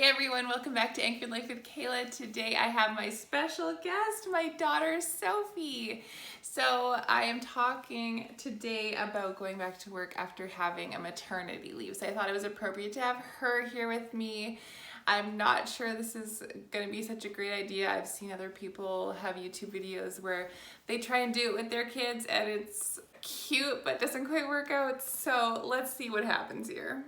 everyone, welcome back to Anchored Life with Kaale. Today I have my special guest, my daughter Sophie. So I am talking today about going back to work after having a maternity leave. So I thought it was appropriate to have her here with me. I'm not sure this is going to be such a great idea. I've seen other people have YouTube videos where they try and do it with their kids and it's cute but doesn't quite work out. So let's see what happens here.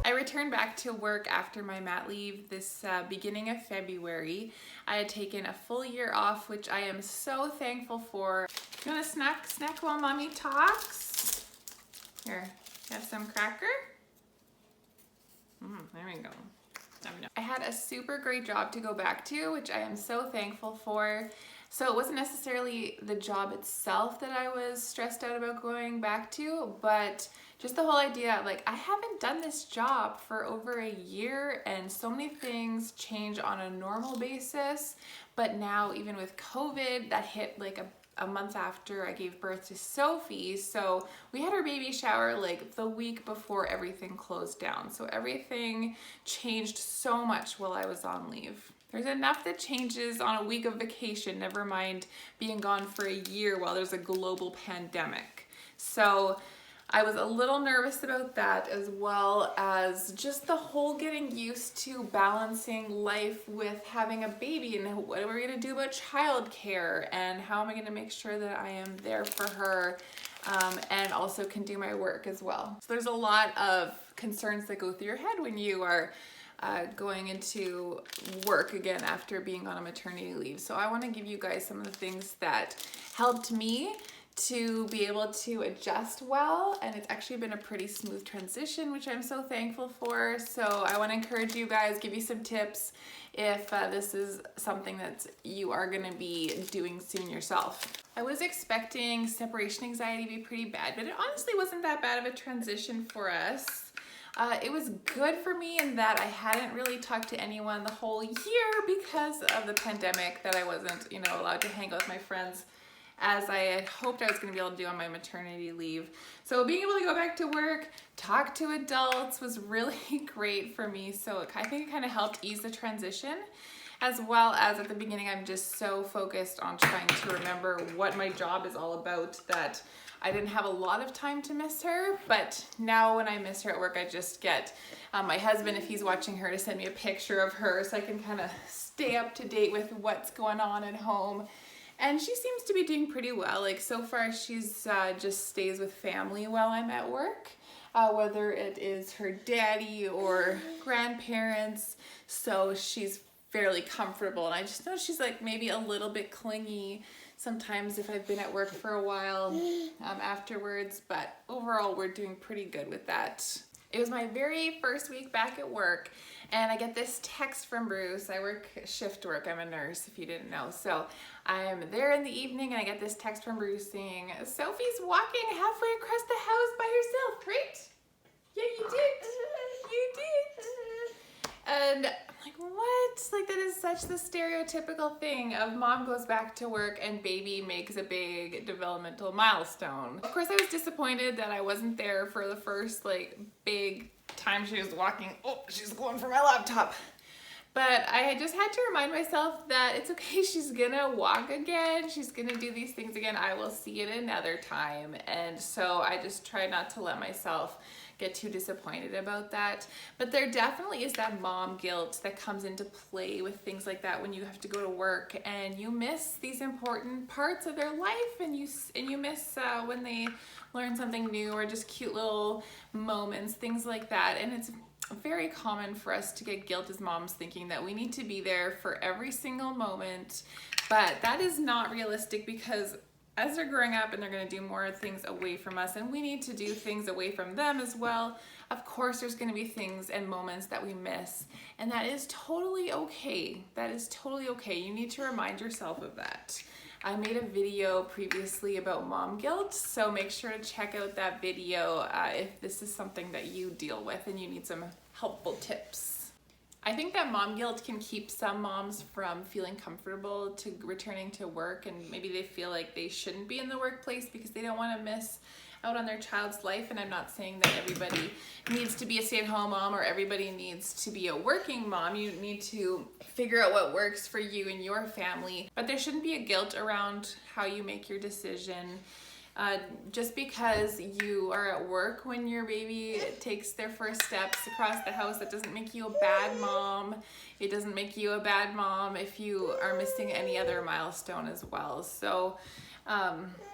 I returned back to work after my mat leave this beginning of February. I had taken a full year off, which I am so thankful for. You want a snack while mommy talks? Here, have some cracker? There we go. I had a super great job to go back to, which I am so thankful for. So it wasn't necessarily the job itself that I was stressed out about going back to, but just the whole idea, like, I haven't done this job for over a year and so many things change on a normal basis. But now, even with COVID, that hit like a month after I gave birth to Sophie. So we had our baby shower like the week before everything closed down. So everything changed so much while I was on leave. There's enough that changes on a week of vacation, never mind being gone for a year while there's a global pandemic. So I was a little nervous about that, as well as just the whole getting used to balancing life with having a baby and what are we gonna do about childcare and how am I gonna make sure that I am there for her and also can do my work as well. So there's a lot of concerns that go through your head when you are going into work again after being on a maternity leave. So I want to give you guys some of the things that helped me to be able to adjust well, and it's actually been a pretty smooth transition, which I'm so thankful for. So I want to encourage you guys, give you some tips if this is something that you are going to be doing soon yourself. I was expecting separation anxiety to be pretty bad, but it honestly wasn't that bad of a transition for us. It was good for me in that I hadn't really talked to anyone the whole year because of the pandemic, that I wasn't, allowed to hang out with my friends as I had hoped I was going to be able to do on my maternity leave. So being able to go back to work, talk to adults was really great for me. So I think it kind of helped ease the transition, as well as at the beginning, I'm just so focused on trying to remember what my job is all about that I didn't have a lot of time to miss her. But now when I miss her at work, I just get my husband, if he's watching her, to send me a picture of her so I can kind of stay up to date with what's going on at home. And she seems to be doing pretty well. Like, so far she's just stays with family while I'm at work, whether it is her daddy or grandparents. So she's fairly comfortable, and I just know she's like maybe a little bit clingy sometimes if I've been at work for a while afterwards, but overall we're doing pretty good with that. It was my very first week back at work, and I get this text from Bruce. I work shift work, I'm a nurse if you didn't know. So I'm there in the evening and I get this text from Bruce saying, Sophie's walking halfway across the house by herself, right? Yeah, you did. You did. And I'm like, what? Like, that is such the stereotypical thing of mom goes back to work and baby makes a big developmental milestone. Of course, I was disappointed that I wasn't there for the first big time she was walking. Oh, she's going for my laptop. But I just had to remind myself that it's okay, she's gonna walk again, she's gonna do these things again, I will see it another time. And so I just try not to let myself get too disappointed about that. But there definitely is that mom guilt that comes into play with things like that when you have to go to work and you miss these important parts of their life, and you miss when they learn something new, or just cute little moments, things like that. And it's very common for us to get guilt as moms, thinking that we need to be there for every single moment, but that is not realistic, because as they're growing up and they're going to do more things away from us, and we need to do things away from them as well. Of course, there's going to be things and moments that we miss, and that is totally okay. That is totally okay. You need to remind yourself of that. I made a video previously about mom guilt, so make sure to check out that video if this is something that you deal with and you need some helpful tips. I think that mom guilt can keep some moms from feeling comfortable to returning to work, and maybe they feel like they shouldn't be in the workplace because they don't want to miss out on their child's life. And I'm not saying that everybody needs to be a stay-at-home mom or everybody needs to be a working mom. You need to figure out what works for you and your family, but there shouldn't be a guilt around how you make your decision. Just because you are at work when your baby takes their first steps across the house, that doesn't make you a bad mom. It doesn't make you a bad mom if you are missing any other milestone as well. So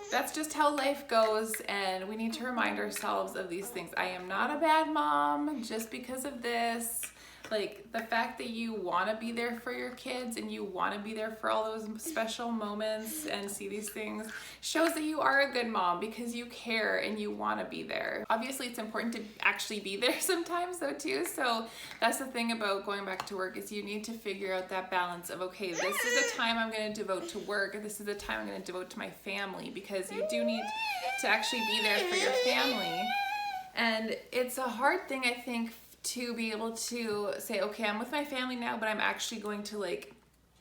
that's just how life goes, and we need to remind ourselves of these things. I am not a bad mom just because of this. Like, the fact that you want to be there for your kids and you want to be there for all those special moments and see these things shows that you are a good mom because you care and you want to be there. Obviously, it's important to actually be there sometimes though too. So that's the thing about going back to work, is you need to figure out that balance of, okay, this is the time I'm going to devote to work, this is the time I'm going to devote to my family, because you do need to actually be there for your family. And it's a hard thing, I think, to be able to say, okay, I'm with my family now, but I'm actually going to like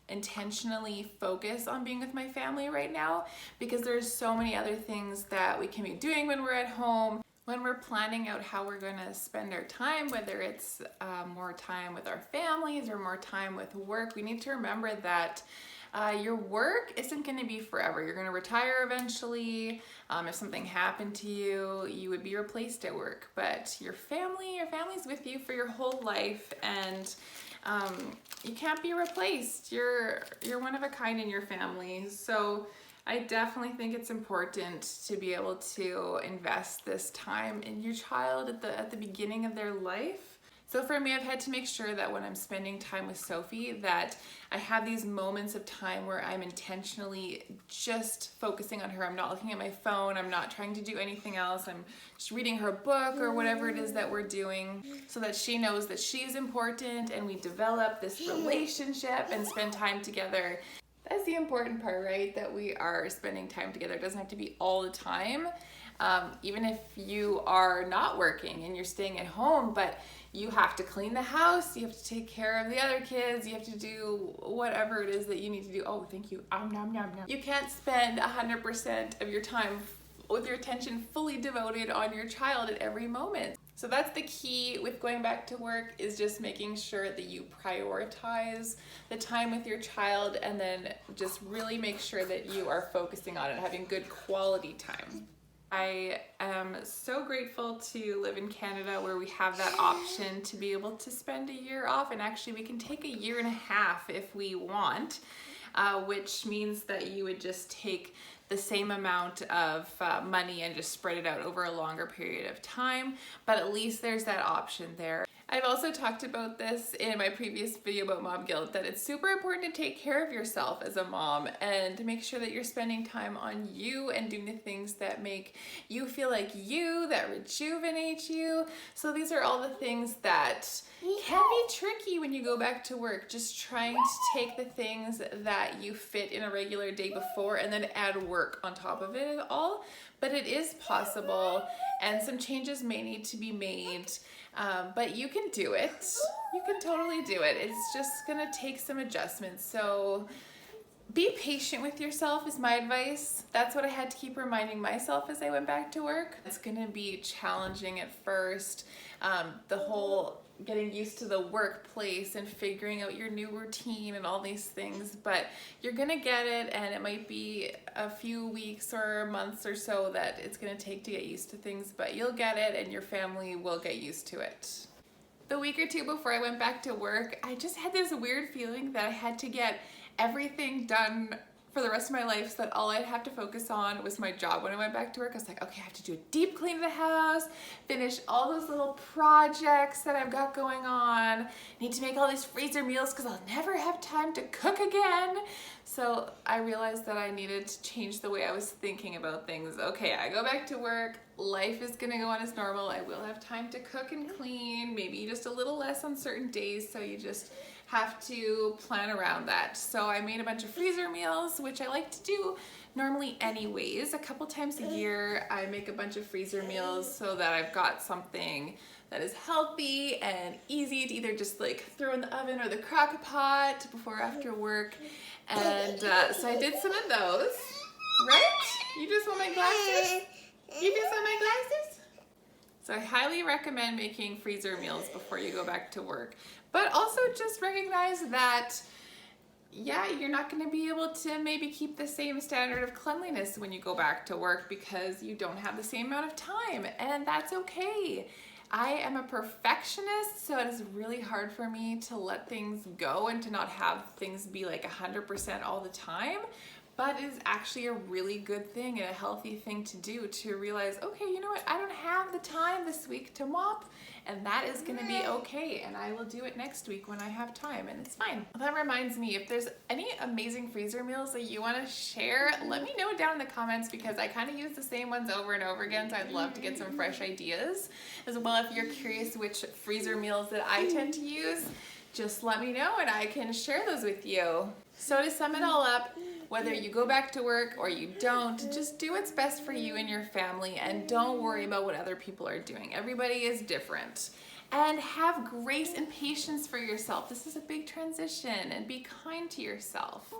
intentionally focus on being with my family right now, because there's so many other things that we can be doing when we're at home, when we're planning out how we're going to spend our time, whether it's more time with our families or more time with work. We need to remember that your work isn't going to be forever. You're going to retire eventually. If something happened to you, you would be replaced at work. But your family's with you for your whole life, and you can't be replaced. You're one of a kind in your family. So I definitely think it's important to be able to invest this time in your child at the beginning of their life. So for me, I've had to make sure that when I'm spending time with Sophie, that I have these moments of time where I'm intentionally just focusing on her. I'm not looking at my phone. I'm not trying to do anything else. I'm just reading her book or whatever it is that we're doing, so that she knows that she's important and we develop this relationship and spend time together. That's the important part, right? That we are spending time together. It doesn't have to be all the time. Even if you are not working and you're staying at home, but you have to clean the house, you have to take care of the other kids, you have to do whatever it is that you need to do. Oh, thank you. Nom, nom, nom. You can't spend 100% of your time with your attention fully devoted on your child at every moment. So that's the key with going back to work, is just making sure that you prioritize the time with your child, and then just really make sure that you are focusing on it, having good quality time. I am so grateful to live in Canada, where we have that option to be able to spend a year off, and actually we can take a year and a half if we want, which means that you would just take the same amount of money and just spread it out over a longer period of time, but at least there's that option there. I've also talked about this in my previous video about mom guilt, that it's super important to take care of yourself as a mom and to make sure that you're spending time on you and doing the things that make you feel like you, that rejuvenate you. So these are all the things that can be tricky when you go back to work, just trying to take the things that you fit in a regular day before and then add work on top of it all. But it is possible, and some changes may need to be made, but you can do it. You can totally do it. It's just gonna take some adjustments. So be patient with yourself is my advice. That's what I had to keep reminding myself as I went back to work. It's gonna be challenging at first. The whole getting used to the workplace and figuring out your new routine and all these things, but you're gonna get it, and it might be a few weeks or months or so that it's gonna take to get used to things, but you'll get it and your family will get used to it. The week or two before I went back to work, I just had this weird feeling that I had to get everything done for the rest of my life, so that all I'd have to focus on was my job. When I went back to work, I was like, okay, I have to do a deep clean of the house, finish all those little projects that I've got going on, need to make all these freezer meals because I'll never have time to cook again. So I realized that I needed to change the way I was thinking about things. Okay, I go back to work, life is gonna go on as normal, I will have time to cook and clean, maybe just a little less on certain days, so you just have to plan around that. So I made a bunch of freezer meals, which I like to do normally anyways. A couple times a year, I make a bunch of freezer meals so that I've got something that is healthy and easy to either just like throw in the oven or the crock pot before or after work. And so I did some of those. Right? You just want my glasses? You just saw my glasses? So I highly recommend making freezer meals before you go back to work. But also just recognize that, yeah, you're not going to be able to maybe keep the same standard of cleanliness when you go back to work because you don't have the same amount of time, and that's okay. I am a perfectionist, so it is really hard for me to let things go and to not have things be like 100% all the time. But it is actually a really good thing and a healthy thing to do, to realize, okay, you know what, I don't have the time this week to mop, and that is gonna be okay, and I will do it next week when I have time, and it's fine. That reminds me, if there's any amazing freezer meals that you wanna share, let me know down in the comments, because I kinda use the same ones over and over again, so I'd love to get some fresh ideas. As well, if you're curious which freezer meals that I tend to use, just let me know and I can share those with you. So to sum it all up, whether you go back to work or you don't, just do what's best for you and your family, and don't worry about what other people are doing. Everybody is different. And have grace and patience for yourself. This is a big transition, and be kind to yourself.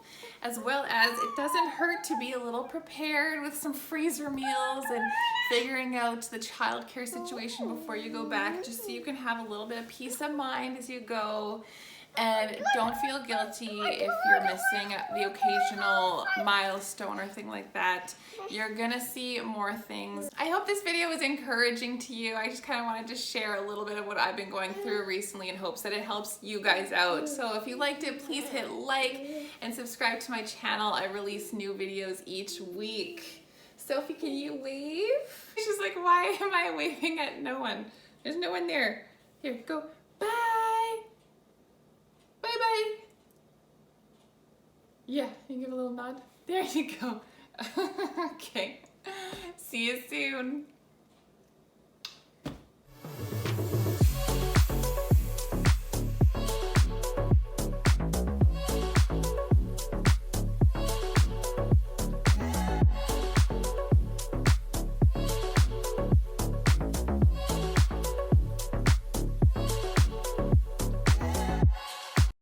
As well as, it doesn't hurt to be a little prepared with some freezer meals and figuring out the childcare situation before you go back, just so you can have a little bit of peace of mind as you go. And don't feel guilty if you're missing the occasional milestone or thing like that. You're gonna see more things. I hope this video was encouraging to you. I just kind of wanted to share a little bit of what I've been going through recently in hopes that it helps you guys out. So if you liked it, please hit like and subscribe to my channel. I release new videos each week. Sophie, can you wave? She's like, why am I waving at no one? There's no one there. Here, go. Bye. Bye-bye. Yeah, you give a little nod. There you go. Okay. See you soon.